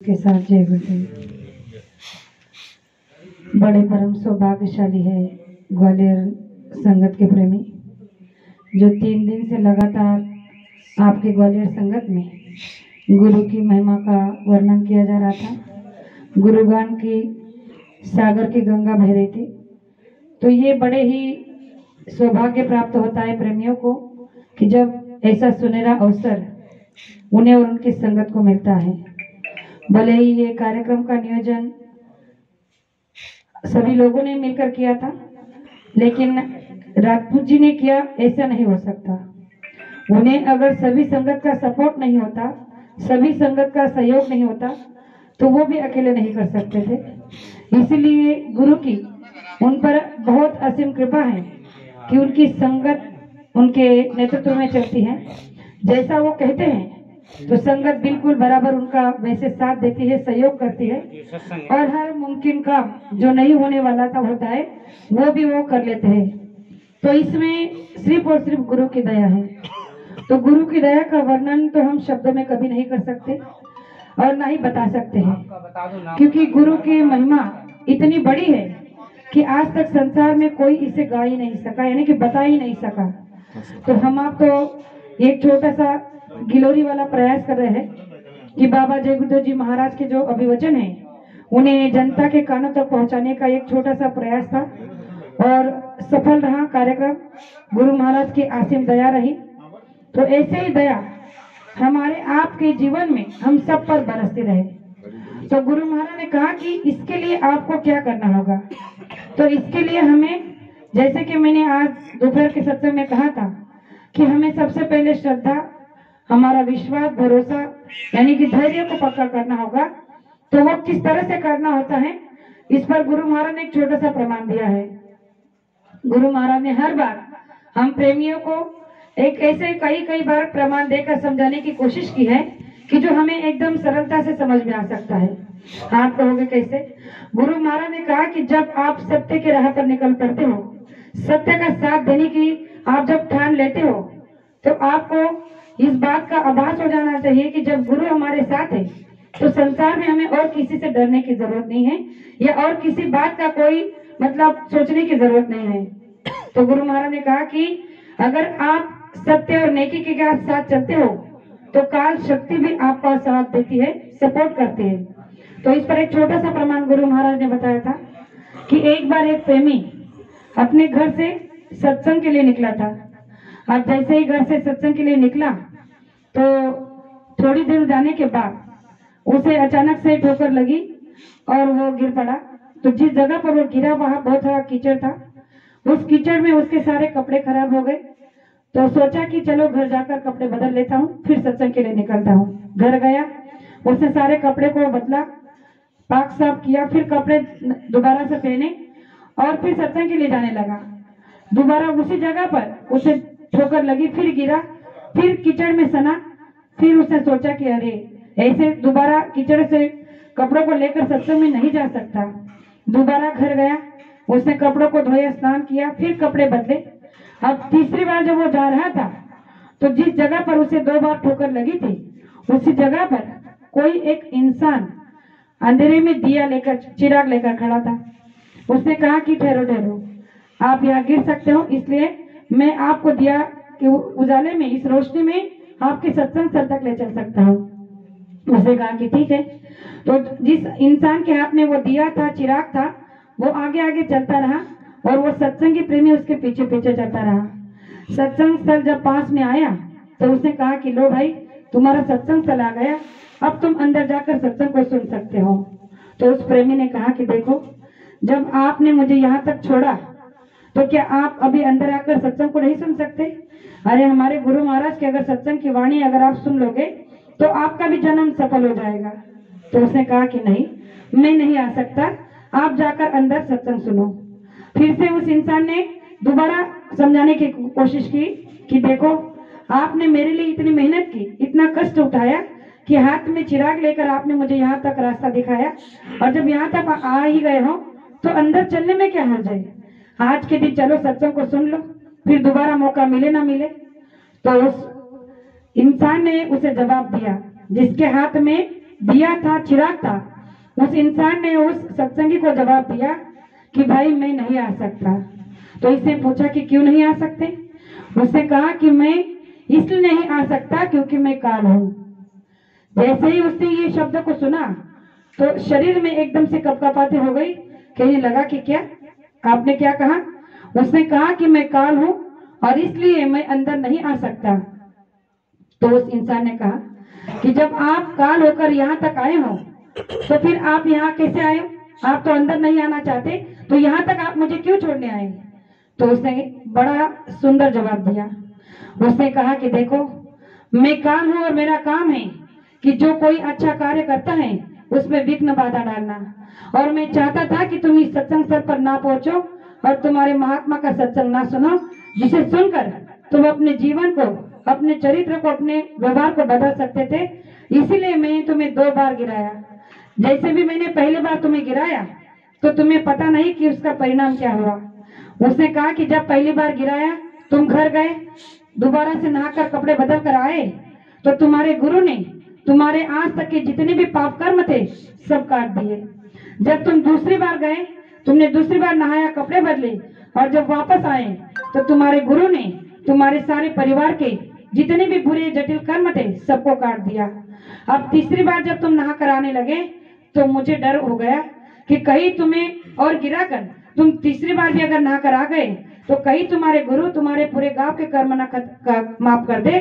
के साथ जय गुरुदेव। बड़े परम सौभाग्यशाली है ग्वालियर संगत के प्रेमी, जो 3 दिन से लगातार आपके ग्वालियर संगत में गुरु की महिमा का वर्णन किया जा रहा था। गुरुगान की सागर की गंगा बह रही थी, तो ये बड़े ही सौभाग्य प्राप्त होता है प्रेमियों को कि जब ऐसा सुनहरा अवसर उन्हें और उनकी संगत को मिलता है। भले ही ये कार्यक्रम का नियोजन सभी लोगों ने मिलकर किया था, लेकिन राजपूत जी ने किया, ऐसा नहीं हो सकता। उन्हें अगर सभी संगत का सपोर्ट नहीं होता, सभी संगत का सहयोग नहीं होता, तो वो भी अकेले नहीं कर सकते थे। इसलिए गुरु की उन पर बहुत असीम कृपा है कि उनकी संगत उनके नेतृत्व में चलती है। जैसा वो कहते हैं तो संगत बिल्कुल बराबर उनका वैसे साथ देती है, सहयोग करती है, और हर मुमकिन काम जो नहीं होने वाला था होता है वो भी वो कर लेते हैं। तो इसमें सिर्फ और सिर्फ गुरु की दया है। तो गुरु की दया का वर्णन तो हम शब्दों में कभी नहीं कर सकते और ना ही बता सकते हैं, क्योंकि गुरु की महिमा इतनी बड़ी है कि आज तक संसार में कोई इसे गा ही नहीं सका, यानी कि बता ही नहीं सका। तो हम आपको एक छोटा सा गिलोरी वाला प्रयास कर रहे हैं कि बाबा जय गुरुदेव जी महाराज के जो अभिवचन है उन्हें जनता के कानों तक पहुंचाने का एक छोटा सा प्रयास था, और सफल रहा कार्यक्रम। गुरु महाराज की असीम दया रही। तो ऐसे ही दया हमारे आपके जीवन में हम सब पर बरसती रहे। तो गुरु महाराज ने कहा कि इसके लिए आपको क्या करना होगा। तो इसके लिए हमें, जैसे कि मैंने आज दोपहर के सत्संग में कहा था, कि हमें सबसे पहले श्रद्धा, हमारा विश्वास, भरोसा, यानी कि धैर्य को पक्का करना होगा। तो वो किस तरह से करना होता है, इस पर गुरु महाराज ने एक छोटा सा प्रमाण दिया है। गुरु महाराज ने हर बार हम प्रेमियों को एक ऐसे कई बार प्रमाण देकर समझाने की कोशिश की है कि जो हमें एकदम सरलता से समझ में आ सकता है। आप कहोगे कैसे? गुरु महाराज ने कहा कि जब आप सत्य के राह पर निकल पड़ते हो, सत्य का साथ देने की आप जब ठान लेते हो, तो आपको इस बात का आभास हो जाना चाहिए कि जब गुरु हमारे साथ है तो संसार में हमें और किसी से डरने की जरूरत नहीं है, या और किसी बात का कोई मतलब सोचने की जरूरत नहीं है। तो गुरु महाराज ने कहा कि अगर आप सत्य और नेकी के साथ चलते हो तो काल शक्ति भी आपका साथ देती है, सपोर्ट करती है। तो इस पर एक छोटा सा प्रमाण गुरु महाराज ने बताया था कि एक बार एक प्रेमी अपने घर से सत्संग के लिए निकला था। अब जैसे ही घर से सत्संग के लिए निकला तो थोड़ी देर जाने के बाद उसे अचानक से ठोकर लगी और वो गिर पड़ा। तो जिस जगह पर वो गिरा वहां बहुत सारा कीचड़ था। उस कीचड़ में उसके सारे कपड़े खराब हो गए। तो सोचा कि चलो घर जाकर कपड़े बदल लेता हूँ, फिर सत्संग के लिए निकलता हूँ। घर गया, उसने सारे कपड़े को बदला, पाक साफ किया, फिर कपड़े दोबारा से पहने और फिर सत्संग के लिए जाने लगा। दोबारा उसी जगह पर उसे ठोकर लगी, फिर गिरा, फिर कीचड़ में सना। फिर उसने सोचा कि अरे ऐसे दोबारा कीचड़ से कपड़ों को लेकर सत्संग में नहीं जा सकता। दोबारा घर गया, उसने कपड़ों को धोया, स्नान किया, फिर कपड़े बदले। अब तीसरी बार जब वो जा रहा था तो जिस जगह पर उसे 2 बार ठोकर लगी थी, उसी जगह पर कोई एक इंसान अंधेरे में दिया लेकर, चिराग लेकर खड़ा था। उसने कहा कि ठहरो ठहरो, आप यहाँ गिर सकते हो, इसलिए मैं आपको दिया कि उजाले में, इस रोशनी में आपके सत्संग स्थल तक ले चल सकता हूँ। उसने कहा कि ठीक है। तो जिस इंसान के हाथ में वो दिया था, चिराग था, वो आगे आगे चलता रहा और वो सत्संगी प्रेमी उसके पीछे पीछे चलता रहा। सत्संग स्थल जब पास में आया तो उसने कहा कि लो भाई, तुम्हारा सत्संग स्थल आ गया, अब तुम अंदर जाकर सत्संग को सुन सकते हो। तो उस प्रेमी ने कहा कि देखो, जब आपने मुझे यहाँ तक छोड़ा तो क्या आप अभी अंदर आकर सत्संग को नहीं सुन सकते? अरे हमारे गुरु महाराज के अगर सत्संग की वाणी अगर आप सुन लोगे तो आपका भी जन्म सफल हो जाएगा। तो उसने कहा कि नहीं, मैं नहीं आ सकता, आप जाकर अंदर सत्संग सुनो। फिर से उस इंसान ने दोबारा समझाने की कोशिश की कि देखो, आपने मेरे लिए इतनी मेहनत की, इतना कष्ट उठाया कि हाथ में चिराग लेकर आपने मुझे यहाँ तक रास्ता दिखाया, और जब यहाँ तक आ ही गए हो तो अंदर चलने में क्या हर्ज है? आज के दिन चलो सत्संग को सुन लो, फिर दोबारा मौका मिले ना मिले। तो उस इंसान ने उसे जवाब दिया, जिसके हाथ में दिया था, चिराग था, उस इंसान ने उस सत्संगी को जवाब दिया कि भाई मैं नहीं आ सकता। तो इसने पूछा कि क्यों नहीं आ सकते? उसने कहा कि मैं इसलिए नहीं आ सकता क्योंकि मैं काल हूं। जैसे ही उसने ये शब्द को सुना तो शरीर में एकदम से कपकपाहट हो गई। कहने लगा कि क्या आपने क्या कहा? उसने कहा कि मैं काल हूं और इसलिए मैं अंदर नहीं आ सकता। तो उस इंसान ने कहा कि जब आप काल होकर यहाँ तक आए हो तो फिर आप यहाँ कैसे आए? आप तो अंदर नहीं आना चाहते, तो यहाँ तक आप मुझे क्यों छोड़ने आए? तो उसने बड़ा सुंदर जवाब दिया। उसने कहा कि देखो, मैं काल हूं और मेरा काम है कि जो कोई अच्छा कार्य करता है उसमें विघ्न बाधा डालना। और मैं चाहता था कि तुम इस सत्संग स्थल पर ना पहुंचो और तुम्हारे महात्मा का सत्संग ना सुनो, जिसे सुनकर तुम अपने जीवन को, अपने चरित्र को, अपने व्यवहार को बदल सकते थे। इसीलिए मैं तुम्हें 2 बार गिराया। जैसे भी मैंने पहली बार तुम्हें गिराया तो तुम्हें पता नहीं कि उसका परिणाम क्या हुआ। उसने कहा कि जब पहली बार गिराया तुम घर गए, दोबारा से नहाकर कपड़े बदल कर आए तो तुम्हारे गुरु ने तुम्हारे आज तक के जितने भी पाप कर्म थे सब काट दिए। जब तुम दूसरी बार गए, तुमने दूसरी बार नहाया, कपड़े बदले और जब वापस आए तो तुम्हारे गुरु ने तुम्हारे सारे परिवार के जितने भी बुरे जटिल कर्म थे सबको काट दिया। अब तीसरी बार जब तुम नहा कर आने लगे तो मुझे डर हो गया कि कहीं तुम्हें और गिराकर तुम तीसरी बार भी अगर नहा कर आ गए तो कहीं तुम्हारे गुरु तुम्हारे पूरे गांव के कर्म न माफ कर दे।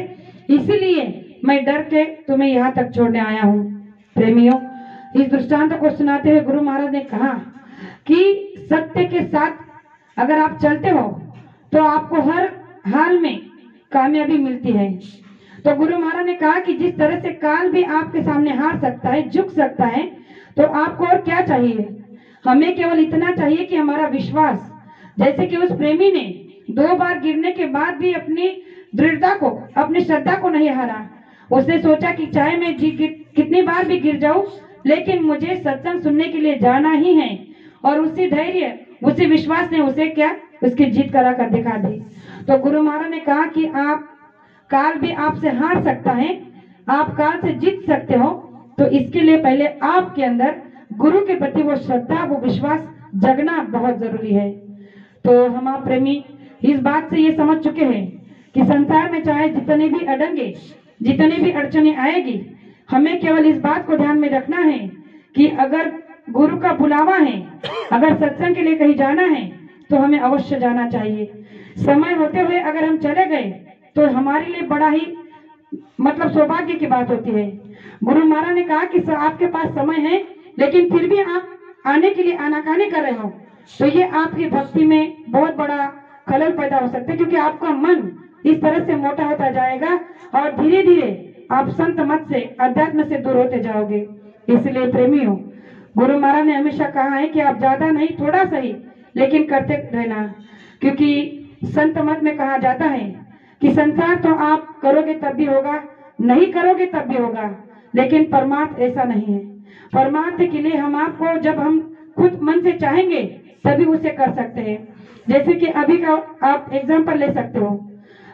इसीलिए मैं डर के तुम्हें यहाँ तक छोड़ने आया हूँ। प्रेमियों, इस दृष्टांत को सुनाते हुए गुरु महाराज ने कहा कि सत्य के साथ अगर आप चलते हो तो आपको हर हाल में कामयाबी मिलती है। तो गुरु महाराज ने कहा कि जिस तरह से काल भी आपके सामने हार सकता है, झुक सकता है, तो आपको और क्या चाहिए? हमें केवल इतना चाहिए कि हमारा विश्वास, जैसे कि उस प्रेमी ने 2 बार गिरने के बाद भी अपनी दृढ़ता को, अपनी श्रद्धा को नहीं हारा। उसने सोचा कि चाहे मैं कितनी बार भी गिर जाऊं, लेकिन मुझे सत्संग सुनने के लिए जाना ही है। और उसी धैर्य, उसी विश्वास ने उसे क्या, उसकी जीत करा कर दिखा दी। तो गुरु महाराज ने कहा कि आप काल भी आपसे हार सकता है, आप काल से जीत सकते हो, तो इसके लिए पहले आपके अंदर गुरु के प्रति वो श्रद्धा, वो विश्वास जगना बहुत जरूरी है। तो हम आप प्रेमी इस बात से ये समझ चुके हैं कि संसार में चाहे जितने भी अड़ंगे, जितने भी अड़चने आएगी, हमें केवल इस बात को ध्यान में रखना है कि अगर गुरु का बुलावा है, अगर सत्संग के लिए कहीं जाना है तो हमें अवश्य जाना चाहिए। समय होते हुए अगर हम चले गए तो हमारे लिए बड़ा ही मतलब सौभाग्य की बात होती है। गुरु महाराज ने कहा कि आपके पास समय है लेकिन फिर भी आप आने के लिए आनाकानी कर रहे हो, तो ये आपकी भक्ति में बहुत बड़ा खलल पैदा हो सकता है, क्योंकि आपका मन इस तरह से मोटा होता जाएगा और धीरे धीरे आप संत मत से, अध्यात्म से दूर होते जाओगे। इसलिए प्रेमियों, गुरु महाराज ने हमेशा कहा है कि आप ज्यादा नहीं, थोड़ा सही लेकिन करते रहना, क्योंकि संत मत में कहा जाता है कि संसार तो आप करोगे तब भी होगा, नहीं करोगे तब भी होगा, लेकिन परमार्थ ऐसा नहीं है। परमार्थ के लिए हम आपको, जब हम खुद मन से चाहेंगे तभी उसे कर सकते हैं। जैसे कि अभी का आप एग्जाम्पल ले सकते हो,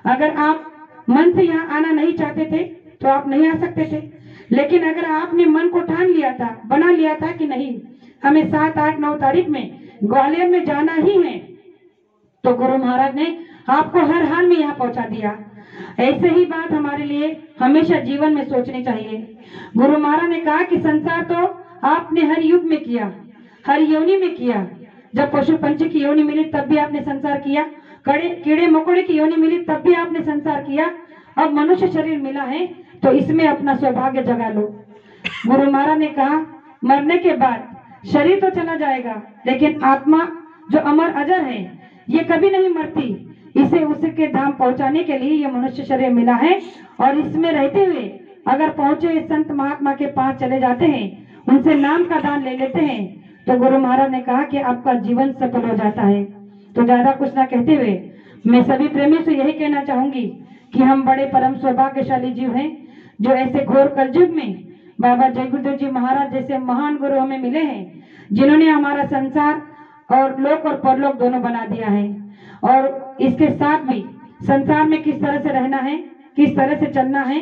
अगर आप मन से यहाँ आना नहीं चाहते थे तो आप नहीं आ सकते थे, लेकिन अगर आपने मन को ठान लिया था, बना लिया था कि नहीं हमें 7, 8, 9 तारीख में ग्वालियर में जाना ही है, तो गुरु महाराज ने आपको हर हाल में यहाँ पहुंचा दिया। ऐसे ही बात हमारे लिए हमेशा जीवन में सोचनी चाहिए। गुरु महाराज ने कहा कि संसार तो आपने हर युग में किया, हर योनि में किया। जब पशु पंछी की योनि मिली तब भी आपने संसार किया, कीड़े मकोड़े की योनि मिली तब भी आपने संसार किया, अब मनुष्य शरीर मिला है तो इसमें अपना सौभाग्य जगा लो। गुरु महाराज ने कहा मरने के बाद शरीर तो चला जाएगा, लेकिन आत्मा जो अमर अजर है ये कभी नहीं मरती। इसे उसके धाम पहुंचाने के लिए ये मनुष्य शरीर मिला है, और इसमें रहते हुए अगर पहुंचे संत महात्मा के पास चले जाते हैं, उनसे नाम का दान ले लेते हैं, तो गुरु महाराज ने कहा कि आपका जीवन सफल हो जाता है। तो ज्यादा कुछ ना कहते हुए मैं सभी प्रेमी से यही कहना चाहूंगी कि हम बड़े परम सौभाग्यशाली जीव हैं, जो ऐसे घोर कलयुग में बाबा जय गुरुदेव जी महाराज जैसे महान गुरु हमें मिले हैं, जिन्होंने हमारा संसार और लोक और परलोक दोनों बना दिया है। और इसके साथ भी संसार में किस तरह से रहना है, किस तरह से चलना है,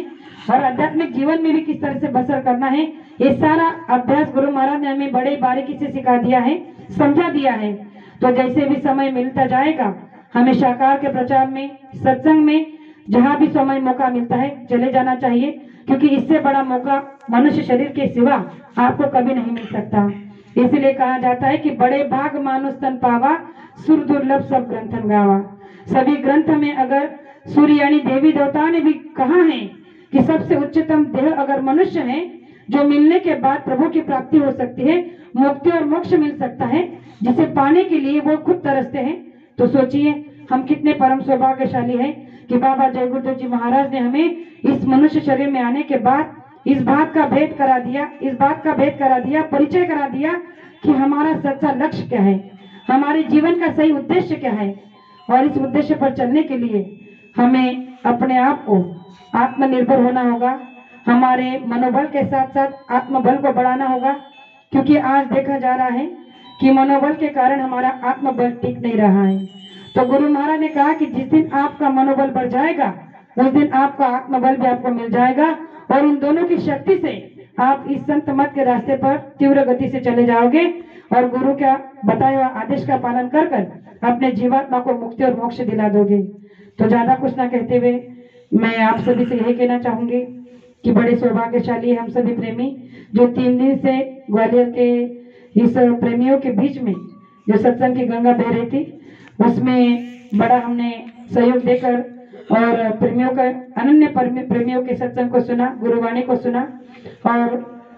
और आध्यात्मिक जीवन में भी किस तरह से बसर करना है, ये सारा अभ्यास गुरु महाराज ने हमें बड़े बारीकी से सिखा दिया है, समझा दिया है। तो जैसे भी समय मिलता जाएगा हमें साकार के प्रचार में, सत्संग में, जहाँ भी समय मौका मिलता है चले जाना चाहिए, क्योंकि इससे बड़ा मौका मनुष्य शरीर के सिवा आपको कभी नहीं मिल सकता। इसलिए कहा जाता है कि बड़े भाग मानुष तन पावा, सुर दुर्लभ सब ग्रंथन गावा। सभी ग्रंथ में अगर सूर्य यानी देवी देवताओं ने भी कहा है कि सबसे उच्चतम देह अगर मनुष्य है, जो मिलने के बाद प्रभु की प्राप्ति हो सकती है, मुक्ति और मोक्ष मिल सकता है, जिसे पाने के लिए वो खुद तरसते हैं। तो सोचिए हम कितने परम सौभाग्यशाली हैं कि बाबा जय गुरुदेव जी महाराज ने हमें इस मनुष्य शरीर में आने के बाद इस बात का भेद करा दिया, परिचय करा दिया कि हमारा सच्चा लक्ष्य क्या है, हमारे जीवन का सही उद्देश्य क्या है। और इस उद्देश्य पर चलने के लिए हमें अपने आप को आत्मनिर्भर होना होगा, हमारे मनोबल के साथ साथ आत्मबल को बढ़ाना होगा, क्योंकि आज देखा जा रहा है कि मनोबल के कारण हमारा आत्मबल टिक नहीं रहा है। तो गुरु महाराज ने कहा कि जिस दिन आपका मनोबल बढ़ जाएगा उस दिन आपका आत्मबल भी आपको मिल जाएगा, और इन दोनों की शक्ति से आप इस संत मत के रास्ते पर तीव्र गति से चले जाओगे और गुरु का बताया हुआ आदेश का पालन कर कर अपने जीवात्मा को मुक्ति और मोक्ष दिला दोगे। तो ज्यादा कुछ ना कहते हुए मैं आप सभी से यही कहना चाहूंगी कि बड़े सौभाग्यशाली हम सभी प्रेमी, जो 3 दिन से ग्वालियर के इस प्रेमियों के बीच में जो सत्संग की गंगा बह रही थी, उसमें बड़ा हमने सहयोग देकर और प्रेमियों का अनन्य प्रेमियों के सत्संग को सुना, गुरुवाणी को सुना। और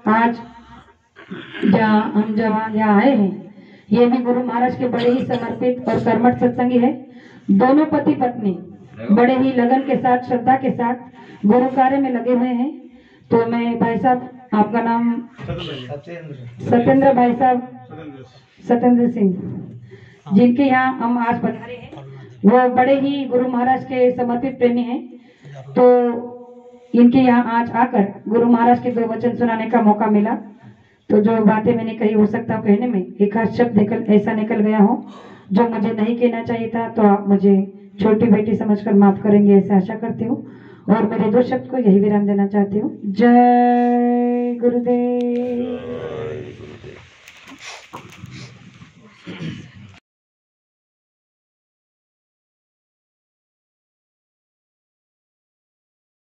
आज हम यहाँ आए हैं, ये भी गुरु महाराज के बड़े ही समर्पित और कर्मठ सत्संगी है। दोनों पति पत्नी बड़े ही लगन के साथ, श्रद्धा के साथ गुरु कार्य में लगे हुए हैं। तो मैं भाई साहब, आपका नाम? सत्येंद्र भाई साहब, सत्येंद्र सिंह, जिनके यहाँ हम आज पधारे हैं, वो बड़े ही गुरु महाराज के समर्पित प्रेमी हैं। तो इनके यहाँ आज आकर गुरु महाराज के 2 वचन सुनाने का मौका मिला। तो जो बातें मैंने कही, हो सकता कहने में एक आध शब्द ऐसा निकल गया हो जो मुझे नहीं कहना चाहिए था, तो आप मुझे छोटी बेटी समझकर माफ करेंगे, ऐसा आशा करती हूँ। और मेरे 2 शब्द को यही विराम देना चाहती हूँ। जय गुरुदेव।